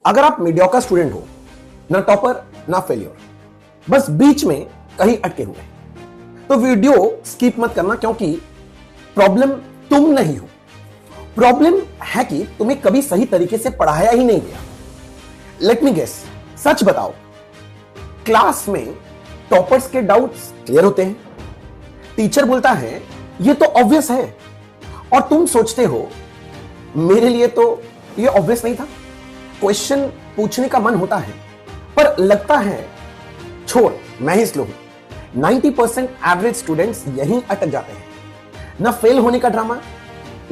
अगर आप mediocre student हो, ना टॉपर ना फेलियर, बस बीच में कहीं अटके हुए, तो वीडियो स्किप मत करना, क्योंकि प्रॉब्लम तुम नहीं हो। प्रॉब्लम है कि तुम्हें कभी सही तरीके से पढ़ाया ही नहीं गया। लेट मी गेस, सच बताओ, क्लास में टॉपर्स के डाउट्स क्लियर होते हैं, टीचर बोलता है ये तो ऑब्वियस है, और तुम सोचते हो मेरे लिए तो ये ऑब्वियस नहीं था। क्वेश्चन पूछने का मन होता है, पर लगता है छोड़, मैं ही स्लो हूं। 90% एवरेज स्टूडेंट्स यहीं अटक जाते हैं। ना फेल होने का ड्रामा,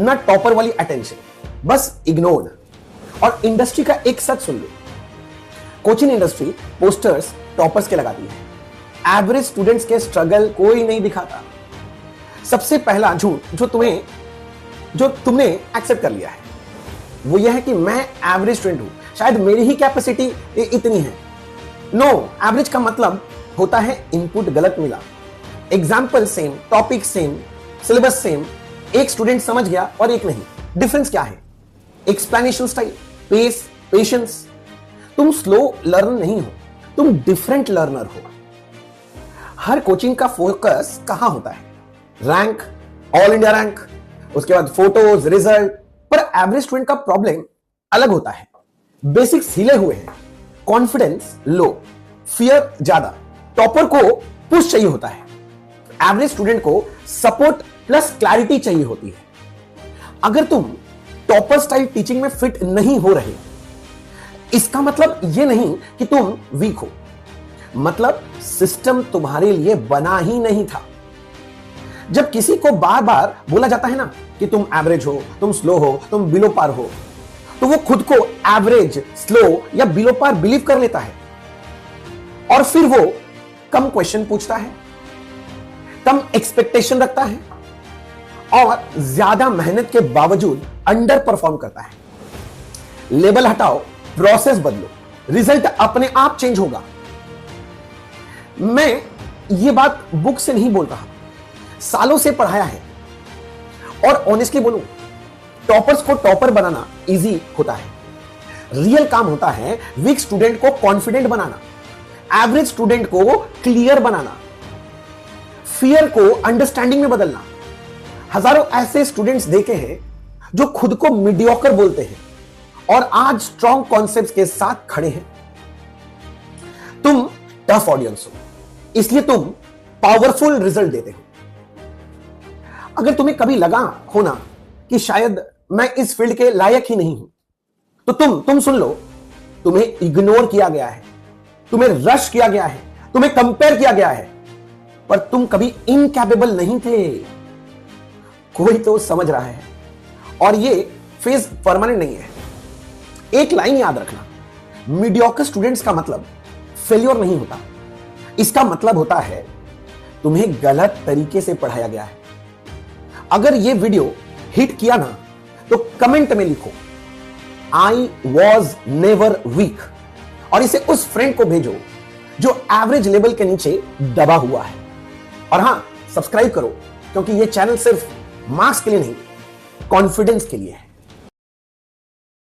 ना टॉपर वाली अटेंशन, बस इग्नोर। और इंडस्ट्री का एक सच सुन लो, कोचिंग इंडस्ट्री पोस्टर्स टॉपर्स के लगाती है, एवरेज स्टूडेंट्स के स्ट्रगल कोई नहीं दिखाता। सबसे पहला झूठ जो तुमने एक्सेप्ट कर लिया है वो यह है कि मैं एवरेज स्टूडेंट हूं, शायद मेरी ही कैपेसिटी इतनी है। नो, एवरेज का मतलब होता है इनपुट गलत मिला, example same, topic same, syllabus same, एक स्टूडेंट समझ गया और एक नहीं। डिफरेंस क्या है? Explanation style, pace, patience. तुम स्लो लर्नर नहीं हो, तुम डिफरेंट लर्नर हो। हर कोचिंग का फोकस कहां होता है? रैंक, ऑल इंडिया रैंक, उसके बाद फोटोज, रिजल्ट। पर एवरेज स्टूडेंट का प्रॉब्लम अलग होता है। बेसिक्स हिले हुए हैं, कॉन्फिडेंस लो, फियर ज्यादा। टॉपर को पुश चाहिए होता है, एवरेज स्टूडेंट को सपोर्ट प्लस क्लैरिटी चाहिए होती है। अगर तुम टॉपर स्टाइल टीचिंग में फिट नहीं हो रहे, इसका मतलब यह नहीं कि तुम वीक हो, मतलब सिस्टम तुम्हारे लिए बना ही नहीं था। जब किसी को बार बार बोला जाता है ना कि तुम एवरेज हो, तुम स्लो हो, तुम बिलो पार हो, तो वो खुद को एवरेज, स्लो या बिलो पार बिलीव कर लेता है, और फिर वो कम क्वेश्चन पूछता है, कम एक्सपेक्टेशन रखता है, और ज्यादा मेहनत के बावजूद अंडर परफॉर्म करता है। लेबल हटाओ, प्रोसेस बदलो, रिजल्ट अपने आप चेंज होगा। मैं ये बात बुक से नहीं बोल रहा, सालों से पढ़ाया है। और ऑनेस्टली बोलूं, टॉपर्स को टॉपर बनाना इजी होता है, रियल काम होता है वीक स्टूडेंट को कॉन्फिडेंट बनाना, एवरेज स्टूडेंट को क्लियर बनाना, फियर को अंडरस्टैंडिंग में बदलना। हजारों ऐसे स्टूडेंट्स देखे हैं जो खुद को मीडियोकर बोलते हैं और आज स्ट्रॉन्ग कॉन्सेप्ट्स के साथ खड़े हैं। तुम टफ ऑडियंस हो, इसलिए तुम पावरफुल रिजल्ट देते हो। अगर तुम्हें कभी लगा हो ना कि शायद मैं इस फील्ड के लायक ही नहीं हूं, तो तुम सुन लो, तुम्हें इग्नोर किया गया है, तुम्हें रश किया गया है, तुम्हें कंपेयर किया गया है, पर तुम कभी इनकैपेबल नहीं थे। कोई तो समझ रहा है, और ये फेज परमानेंट नहीं है। एक लाइन याद रखना, मीडियोकर स्टूडेंट्स का मतलब फेल्योर नहीं होता, इसका मतलब होता है तुम्हें गलत तरीके से पढ़ाया गया है। अगर ये वीडियो हिट किया ना, तो कमेंट में लिखो आई वॉज नेवर वीक, और इसे उस फ्रेंड को भेजो जो एवरेज लेवल के नीचे दबा हुआ है। और हां, सब्सक्राइब करो, क्योंकि ये चैनल सिर्फ मार्क्स के लिए नहीं, कॉन्फिडेंस के लिए है।